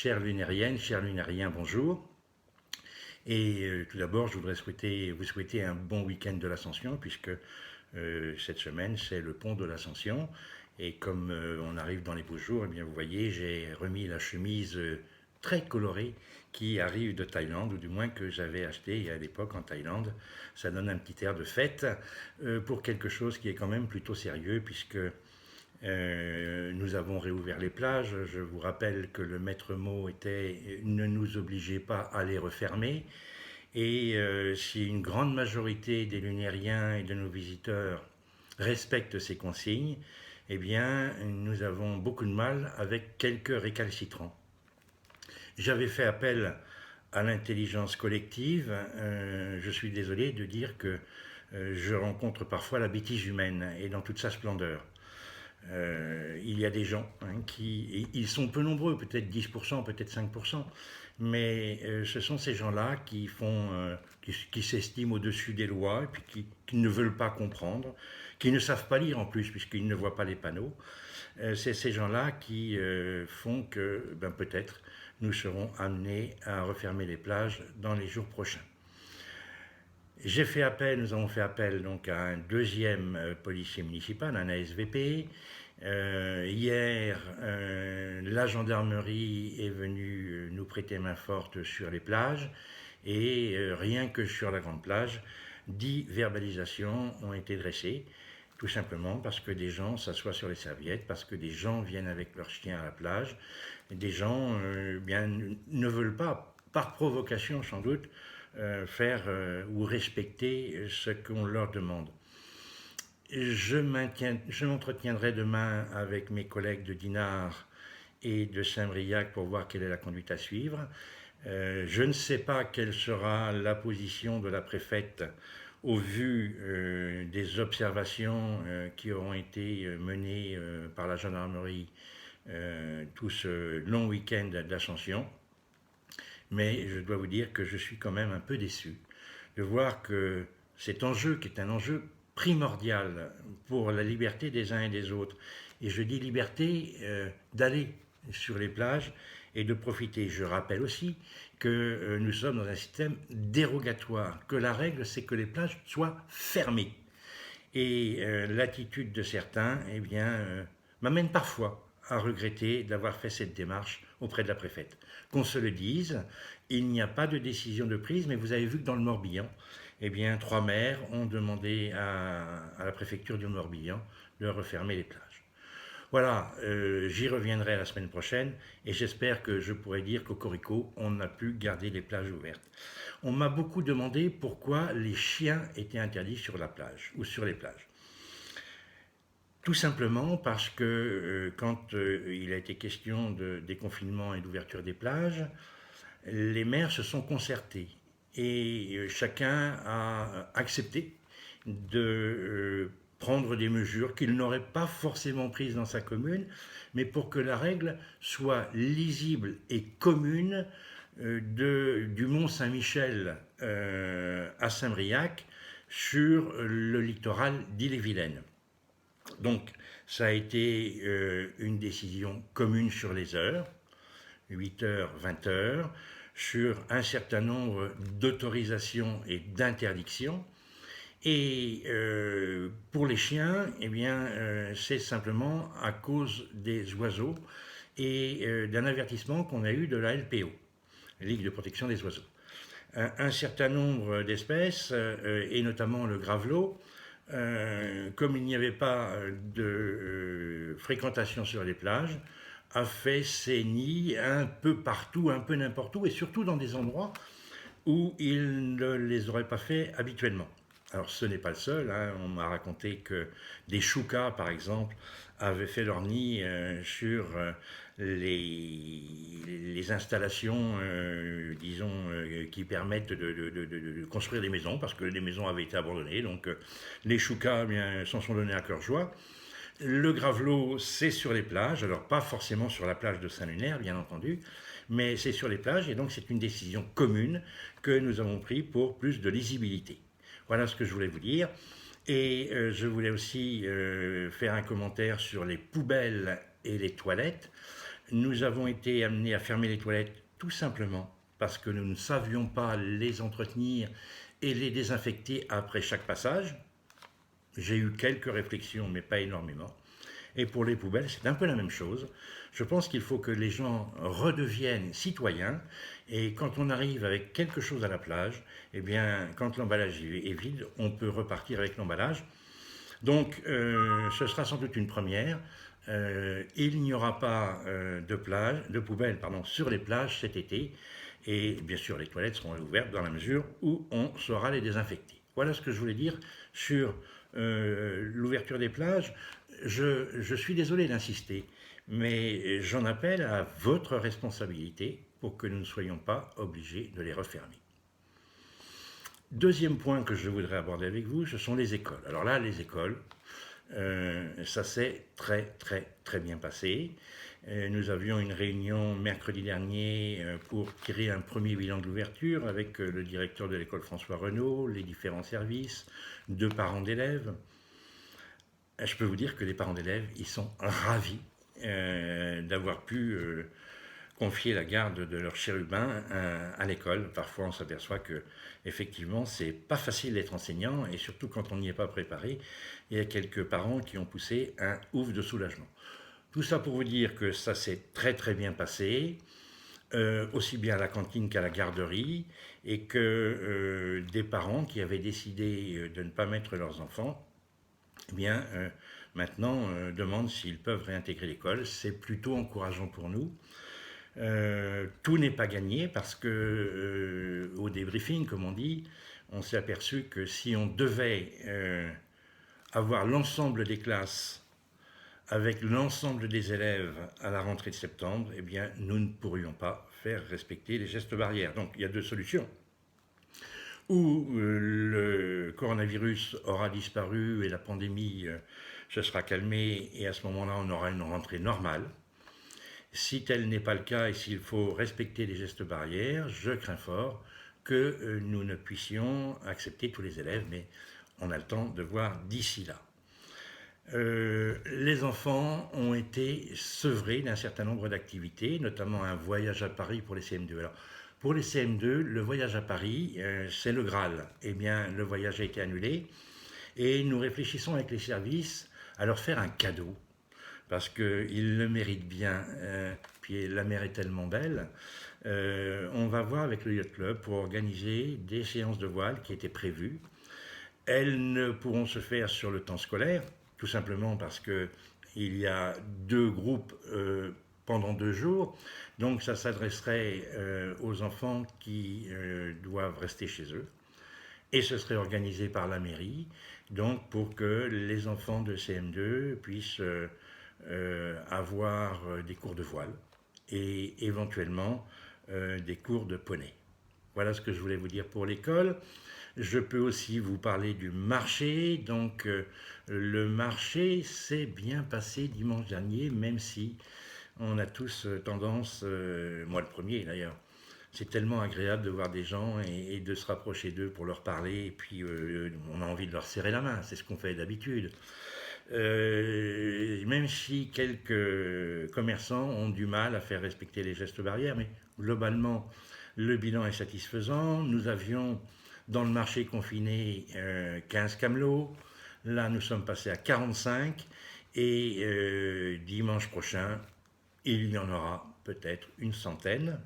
Chères lunériennes, chers lunériens, bonjour. Et tout d'abord, je voudrais vous souhaiter un bon week-end de l'Ascension, puisque cette semaine, c'est le pont de l'Ascension. Et comme on arrive dans les beaux jours, eh bien, vous voyez, j'ai remis la chemise très colorée qui arrive de Thaïlande, ou du moins que j'avais acheté à l'époque en Thaïlande. Ça donne un petit air de fête pour quelque chose qui est quand même plutôt sérieux, puisque nous avons réouvert les plages. Je vous rappelle que le maître mot était ne nous obligez pas à les refermer. Et si une grande majorité des lunériens et de nos visiteurs respectent ces consignes, eh bien, nous avons beaucoup de mal avec quelques récalcitrants. J'avais fait appel à l'intelligence collective. Je suis désolé de dire que je rencontre parfois la bêtise humaine et dans toute sa splendeur. Il y a des gens ils sont peu nombreux, peut-être 10%, peut-être 5%, mais ce sont ces gens-là qui s'estiment au-dessus des lois, et puis qui ne veulent pas comprendre, qui ne savent pas lire en plus, puisqu'ils ne voient pas les panneaux. C'est ces gens-là qui font que, peut-être, nous serons amenés à refermer les plages dans les jours prochains. Nous avons fait appel donc à un deuxième policier municipal, un ASVP. Hier, la gendarmerie est venue nous prêter main forte sur les plages et rien que sur la grande plage, 10 verbalisations ont été dressées, tout simplement parce que des gens s'assoient sur les serviettes, parce que des gens viennent avec leurs chiens à la plage, des gens ne veulent pas, par provocation sans doute, faire ou respecter ce qu'on leur demande. Je m'entretiendrai demain avec mes collègues de Dinard et de Saint-Briac pour voir quelle est la conduite à suivre. Je ne sais pas quelle sera la position de la préfète au vu des observations qui auront été menées par la gendarmerie tout ce long week-end d'Ascension. Mais je dois vous dire que je suis quand même un peu déçu de voir que cet enjeu, qui est un enjeu primordial pour la liberté des uns et des autres, et je dis liberté d'aller sur les plages et de profiter. Je rappelle aussi que nous sommes dans un système dérogatoire, que la règle c'est que les plages soient fermées. Et l'attitude de certains m'amène parfois à regretter d'avoir fait cette démarche auprès de la préfète. Qu'on se le dise, il n'y a pas de décision de prise, mais vous avez vu que dans le Morbihan, 3 maires ont demandé à la préfecture du Morbihan de refermer les plages. Voilà, j'y reviendrai la semaine prochaine et j'espère que je pourrai dire qu'au Corico, on a pu garder les plages ouvertes. On m'a beaucoup demandé pourquoi les chiens étaient interdits sur la plage ou sur les plages. Tout simplement parce que quand il a été question de déconfinement et d'ouverture des plages, les maires se sont concertés et chacun a accepté de prendre des mesures qu'il n'aurait pas forcément prises dans sa commune, mais pour que la règle soit lisible et commune du Mont Saint-Michel à Saint-Briac sur le littoral d'Ille-et-Vilaine. Donc ça a été une décision commune sur les heures, 8h, 20h, sur un certain nombre d'autorisations et d'interdictions. Et pour les chiens, c'est simplement à cause des oiseaux et d'un avertissement qu'on a eu de la LPO, Ligue de protection des oiseaux. Un certain nombre d'espèces, et notamment le gravelot, comme il n'y avait pas de fréquentation sur les plages, a fait ses nids un peu partout, un peu n'importe où, et surtout dans des endroits où il ne les aurait pas fait habituellement. Alors ce n'est pas le seul, on m'a raconté que des choucas, par exemple, avaient fait leur nid sur les installations, qui permettent de construire des maisons, parce que les maisons avaient été abandonnées, donc les choucas s'en sont donnés à cœur joie. Le gravelot, c'est sur les plages, alors pas forcément sur la plage de Saint-Lunaire, bien entendu, mais c'est sur les plages, et donc c'est une décision commune que nous avons prise pour plus de lisibilité. Voilà ce que je voulais vous dire. Et je voulais aussi faire un commentaire sur les poubelles et les toilettes. Nous avons été amenés à fermer les toilettes tout simplement parce que nous ne savions pas les entretenir et les désinfecter après chaque passage. J'ai eu quelques réflexions, mais pas énormément. Et pour les poubelles, c'est un peu la même chose. Je pense qu'il faut que les gens redeviennent citoyens. Et quand on arrive avec quelque chose à la plage, eh bien, quand l'emballage est vide, on peut repartir avec l'emballage. Donc, ce sera sans doute une première. Il n'y aura pas de poubelles sur les plages cet été. Et bien sûr, les toilettes seront ouvertes dans la mesure où on saura les désinfecter. Voilà ce que je voulais dire sur l'ouverture des plages. Je suis désolé d'insister, mais j'en appelle à votre responsabilité pour que nous ne soyons pas obligés de les refermer. Deuxième point que je voudrais aborder avec vous, ce sont les écoles. Alors là, les écoles, ça s'est très bien passé. Nous avions une réunion mercredi dernier pour tirer un premier bilan de l'ouverture avec le directeur de l'école François Renaud, les différents services, 2 parents d'élèves. Je peux vous dire que les parents d'élèves, ils sont ravis d'avoir pu confier la garde de leur chérubin à l'école. Parfois, on s'aperçoit que, effectivement, c'est pas facile d'être enseignant, et surtout quand on n'y est pas préparé. Il y a quelques parents qui ont poussé un ouf de soulagement. Tout ça pour vous dire que ça s'est très bien passé, aussi bien à la cantine qu'à la garderie, et que des parents qui avaient décidé de ne pas mettre leurs enfants, eh bien, maintenant demandent s'ils peuvent réintégrer l'école. C'est plutôt encourageant pour nous. Tout n'est pas gagné parce que au débriefing, comme on dit, on s'est aperçu que si on devait avoir l'ensemble des classes avec l'ensemble des élèves à la rentrée de septembre, eh bien, nous ne pourrions pas faire respecter les gestes barrières. Donc, il y a 2 solutions. Ou le coronavirus aura disparu et la pandémie se sera calmée, et à ce moment-là, on aura une rentrée normale. Si tel n'est pas le cas et s'il faut respecter les gestes barrières, je crains fort que nous ne puissions accepter tous les élèves, mais on a le temps de voir d'ici là. Les enfants ont été sevrés d'un certain nombre d'activités, notamment un voyage à Paris pour les CM2. Alors, pour les CM2, le voyage à Paris, c'est le Graal. Eh bien, le voyage a été annulé et nous réfléchissons avec les services à leur faire un cadeau parce qu'ils le méritent bien. Puis la mer est tellement belle. On va voir avec le Yacht Club pour organiser des séances de voile qui étaient prévues. Elles ne pourront se faire sur le temps scolaire, tout simplement parce qu'il y a 2 groupes pendant 2 jours. Donc ça s'adresserait aux enfants qui doivent rester chez eux. Et ce serait organisé par la mairie, donc pour que les enfants de CM2 puissent avoir des cours de voile et éventuellement des cours de poney. Voilà ce que je voulais vous dire pour l'école. Je peux aussi vous parler du marché. Donc le marché s'est bien passé dimanche dernier, même si on a tous tendance, moi le premier d'ailleurs, c'est tellement agréable de voir des gens et de se rapprocher d'eux pour leur parler, et puis on a envie de leur serrer la main, c'est ce qu'on fait d'habitude. Même si quelques commerçants ont du mal à faire respecter les gestes barrières, mais globalement, le bilan est satisfaisant. Nous avions dans le marché confiné 15 camelots. Là, nous sommes passés à 45. Et dimanche prochain, il y en aura peut-être une centaine,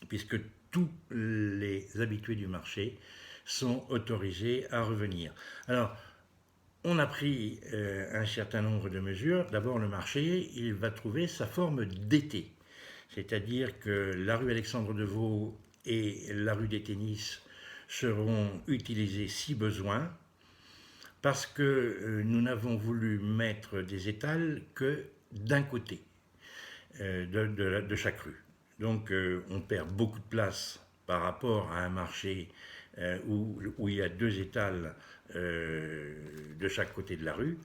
puisque tous les habitués du marché sont autorisés à revenir. Alors, on a pris un certain nombre de mesures. D'abord, le marché, il va trouver sa forme d'été. C'est-à-dire que la rue Alexandre Deveau et la rue des Tennis seront utilisées si besoin, parce que nous n'avons voulu mettre des étals que d'un côté de chaque rue. Donc on perd beaucoup de place par rapport à un marché où il y a 2 étals de chaque côté de la rue,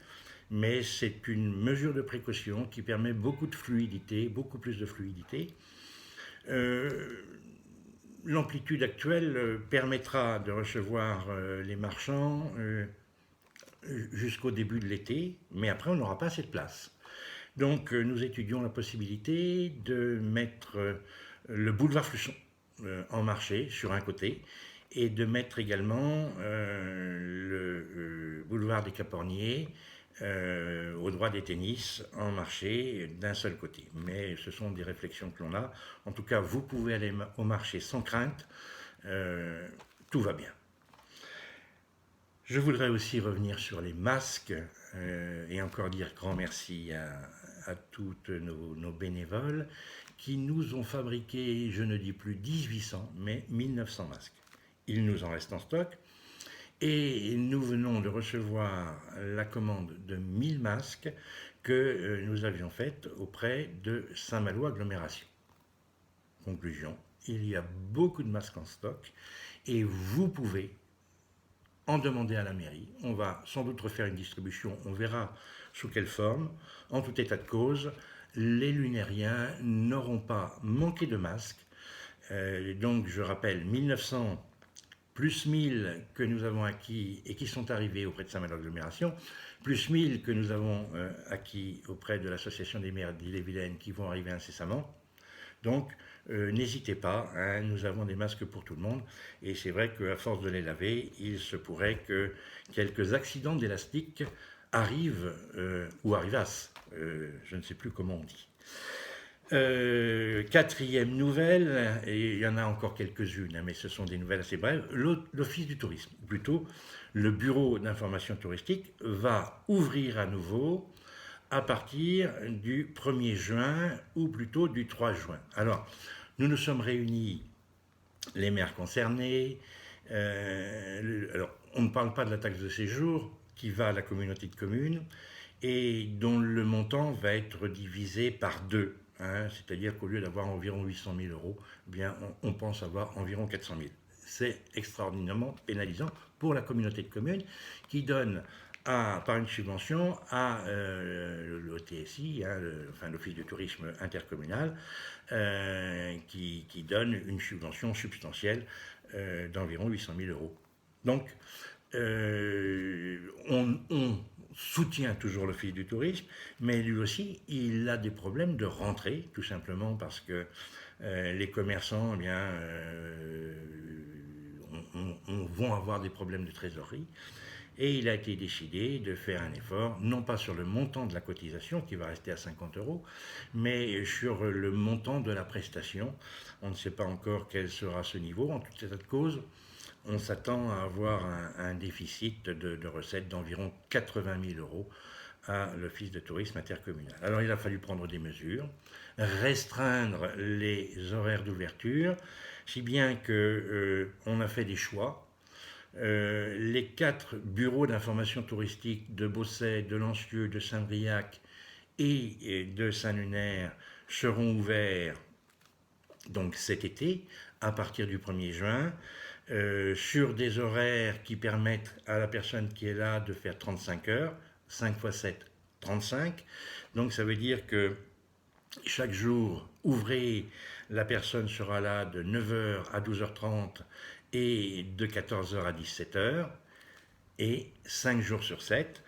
mais c'est une mesure de précaution qui permet beaucoup de fluidité, beaucoup plus de fluidité. L'amplitude actuelle permettra de recevoir les marchands jusqu'au début de l'été, mais après on n'aura pas assez de place. Donc nous étudions la possibilité de mettre le boulevard Fluchon en marché sur un côté et de mettre également le boulevard des Caporniers au droit des tennis en marché d'un seul côté. Mais ce sont des réflexions que l'on a. En tout cas, vous pouvez aller au marché sans crainte. Tout va bien. Je voudrais aussi revenir sur les masques et encore dire grand merci à toutes nos bénévoles qui nous ont fabriqué, je ne dis plus 1800, mais 1900 masques. Il nous en reste en stock et nous venons de recevoir la commande de 1000 masques que nous avions faite auprès de Saint-Malo Agglomération. Conclusion, il y a beaucoup de masques en stock et vous pouvez en demander à la mairie. On va sans doute refaire une distribution, on verra sous quelle forme. En tout état de cause, les lunériens n'auront pas manqué de masques. Donc je rappelle, 1900 plus 1000 que nous avons acquis et qui sont arrivés auprès de Saint-Malo Agglomération, plus 1000 que nous avons acquis auprès de l'Association des maires d'Ille-et-Vilaine qui vont arriver incessamment. Donc, n'hésitez pas, hein, nous avons des masques pour tout le monde. Et c'est vrai qu'à force de les laver, il se pourrait que quelques accidents d'élastique arrivent ou arrivassent. Je ne sais plus comment on dit. Quatrième nouvelle, et il y en a encore quelques-unes, hein, mais ce sont des nouvelles assez brèves. L'Office du tourisme, ou plutôt le Bureau d'information touristique, va ouvrir à nouveau à partir du 1er juin ou plutôt du 3 juin. Alors, nous nous sommes réunis, les maires concernés. Alors, on ne parle pas de la taxe de séjour qui va à la communauté de communes et dont le montant va être divisé par deux. Hein, c'est-à-dire qu'au lieu d'avoir environ 800 000 euros, eh bien, on pense avoir environ 400 000. C'est extraordinairement pénalisant pour la communauté de communes qui donne par une subvention à l'OTSI, hein, enfin l'Office du tourisme intercommunal, qui donne une subvention substantielle d'environ 800 000 euros. Donc, on soutient toujours l'Office du tourisme, mais lui aussi, il a des problèmes de rentrée, tout simplement parce que les commerçants, eh bien, vont avoir des problèmes de trésorerie. Et il a été décidé de faire un effort, non pas sur le montant de la cotisation, qui va rester à 50 euros, mais sur le montant de la prestation. On ne sait pas encore quel sera ce niveau. En tout état de cause, on s'attend à avoir un déficit de recettes d'environ 80 000 euros à l'Office de tourisme intercommunal. Alors il a fallu prendre des mesures, restreindre les horaires d'ouverture, si bien qu'on a fait des choix. Les 4 bureaux d'information touristique de Beausset, de Lancieux, de Saint-Briac et de Saint-Lunaire seront ouverts donc cet été à partir du 1er juin sur des horaires qui permettent à la personne qui est là de faire 35 heures, 5 x 7, 35. Donc ça veut dire que chaque jour ouvré, la personne sera là de 9h à 12h30 et de 14h à 17h, et 5 jours sur 7.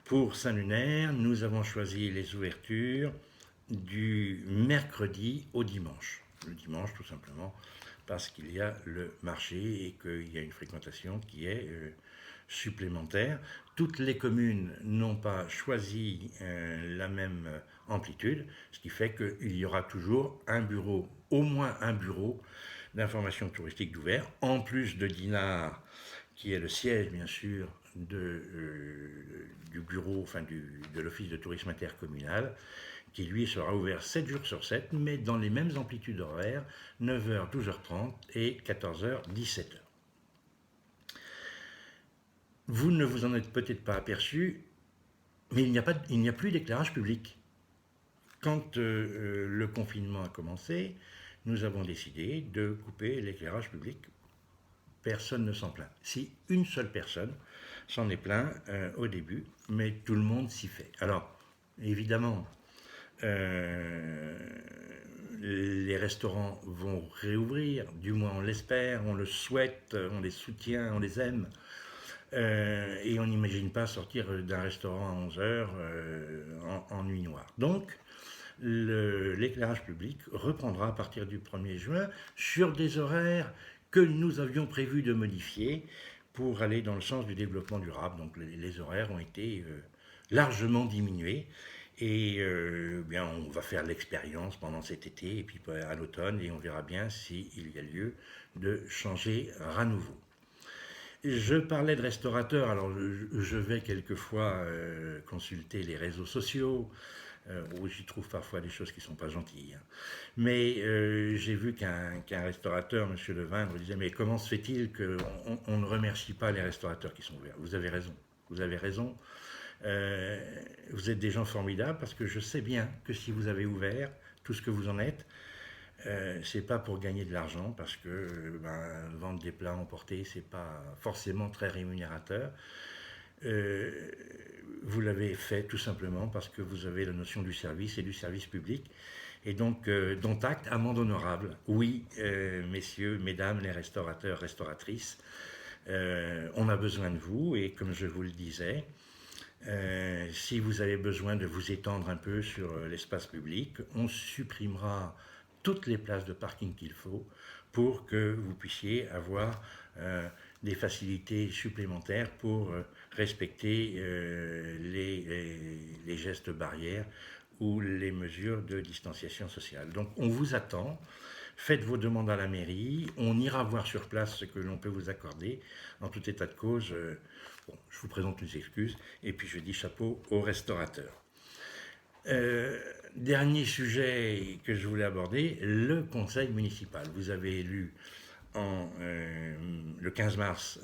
Pour Saint-Lunaire, nous avons choisi les ouvertures du mercredi au dimanche. Le dimanche, tout simplement, parce qu'il y a le marché et qu'il y a une fréquentation qui est supplémentaire. Toutes les communes n'ont pas choisi la même amplitude, ce qui fait qu'il y aura toujours un bureau, au moins un bureau d'information touristique d'ouvert, en plus de Dinard, qui est le siège bien sûr du bureau, enfin de l'Office de tourisme intercommunal, qui lui sera ouvert 7 jours sur 7, mais dans les mêmes amplitudes horaires, 9h, 12h30 et 14h, 17h. Vous ne vous en êtes peut-être pas aperçu, mais il n'y a plus d'éclairage public. Quand le confinement a commencé, nous avons décidé de couper l'éclairage public. Personne ne s'en plaint. Si une seule personne s'en est plaint au début, mais tout le monde s'y fait. Alors, évidemment, les restaurants vont réouvrir, du moins on l'espère, on le souhaite, on les soutient, on les aime. Et on n'imagine pas sortir d'un restaurant à 11 heures en nuit noire. Donc, l'éclairage public reprendra à partir du 1er juin sur des horaires que nous avions prévu de modifier pour aller dans le sens du développement durable. Donc les horaires ont été largement diminués et bien, on va faire l'expérience pendant cet été et puis à l'automne et on verra bien s'il y a lieu de changer à nouveau. Je parlais de restaurateurs, alors je vais quelquefois consulter les réseaux sociaux, où j'y trouve parfois des choses qui ne sont pas gentilles. Mais j'ai vu qu'un restaurateur, M. Levindre, disait « Mais comment se fait-il qu'on ne remercie pas les restaurateurs qui sont ouverts ?» Vous avez raison, vous avez raison. Vous êtes des gens formidables parce que je sais bien que si vous avez ouvert tout ce que vous en êtes, c'est pas pour gagner de l'argent parce que vendre des plats emportés, c'est pas forcément très rémunérateur. Vous l'avez fait tout simplement parce que vous avez la notion du service et du service public. Et donc, dont acte, amende honorable. Oui, messieurs, mesdames, les restaurateurs, restauratrices, on a besoin de vous. Et comme je vous le disais, si vous avez besoin de vous étendre un peu sur l'espace public, on supprimera toutes les places de parking qu'il faut pour que vous puissiez avoir des facilités supplémentaires pour respecter les gestes barrières ou les mesures de distanciation sociale. Donc on vous attend, faites vos demandes à la mairie, on ira voir sur place ce que l'on peut vous accorder. En tout état de cause, bon, je vous présente les excuses et puis je dis chapeau aux restaurateurs. Dernier sujet que je voulais aborder, le conseil municipal. Vous avez élu le 15 mars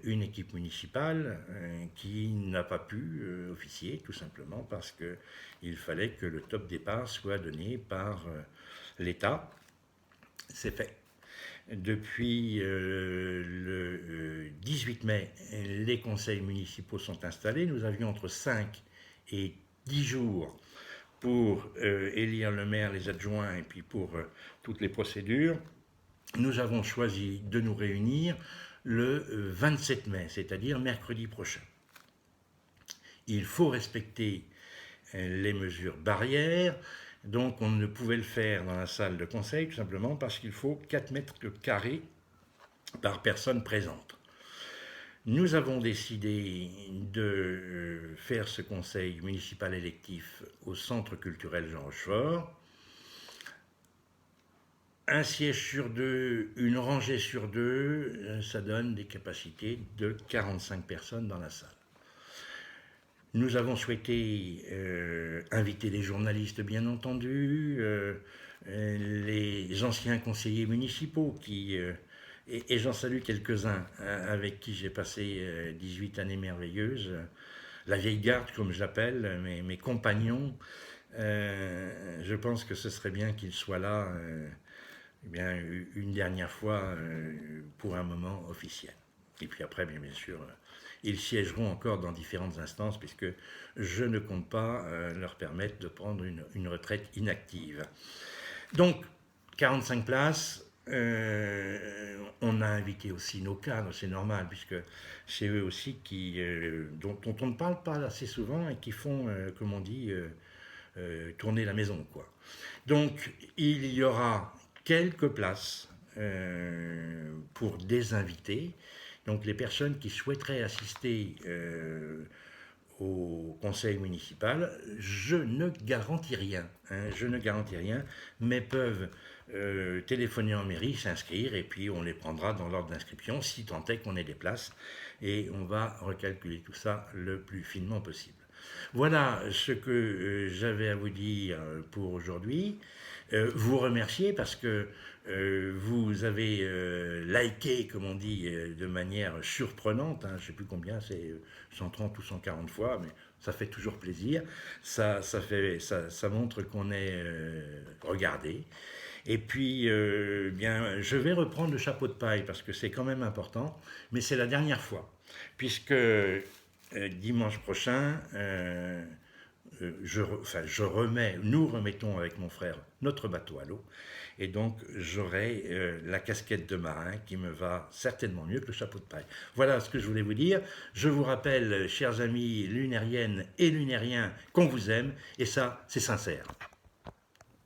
une équipe municipale qui n'a pas pu officier, tout simplement parce qu'il fallait que le top départ soit donné par l'État. C'est fait. Depuis le 18 mai, les conseils municipaux sont installés. Nous avions entre 5 et 10 jours pour élire le maire, les adjoints et puis pour toutes les procédures. Nous avons choisi de nous réunir le 27 mai, c'est-à-dire mercredi prochain. Il faut respecter les mesures barrières, donc on ne pouvait le faire dans la salle de conseil tout simplement parce qu'il faut 4 mètres carrés par personne présente. Nous avons décidé de faire ce conseil municipal électif au Centre culturel Jean Rochefort. Un siège sur deux, une rangée sur deux, ça donne des capacités de 45 personnes dans la salle. Nous avons souhaité inviter les journalistes, bien entendu, les anciens conseillers municipaux et j'en salue quelques-uns avec qui j'ai passé 18 années merveilleuses. La vieille garde, comme je l'appelle, mes compagnons. Je pense que ce serait bien qu'ils soient là bien, une dernière fois pour un moment officiel. Et puis après, bien sûr, ils siégeront encore dans différentes instances puisque je ne compte pas leur permettre de prendre une retraite inactive. Donc, 45 places. On a invité aussi nos cadres, c'est normal, puisque c'est eux aussi dont on ne parle pas assez souvent et qui font, comme on dit, tourner la maison, quoi. Donc, il y aura quelques places pour des invités. Donc, les personnes qui souhaiteraient assister au conseil municipal, je ne garantis rien, mais peuvent téléphoner en mairie, s'inscrire, et puis on les prendra dans l'ordre d'inscription, si tant est qu'on ait des places, et on va recalculer tout ça le plus finement possible. Voilà ce que j'avais à vous dire pour aujourd'hui. Vous remercier parce que vous avez liké, comme on dit, de manière surprenante, je ne sais plus combien, c'est 130 ou 140 fois, mais ça fait toujours plaisir. Ça montre qu'on est regardé. Et puis, bien, je vais reprendre le chapeau de paille parce que c'est quand même important, mais c'est la dernière fois, puisque dimanche prochain, nous remettons avec mon frère notre bateau à l'eau, et donc j'aurai la casquette de marin qui me va certainement mieux que le chapeau de paille. Voilà ce que je voulais vous dire. Je vous rappelle, chers amis lunériennes et lunériens, qu'on vous aime, et ça, c'est sincère.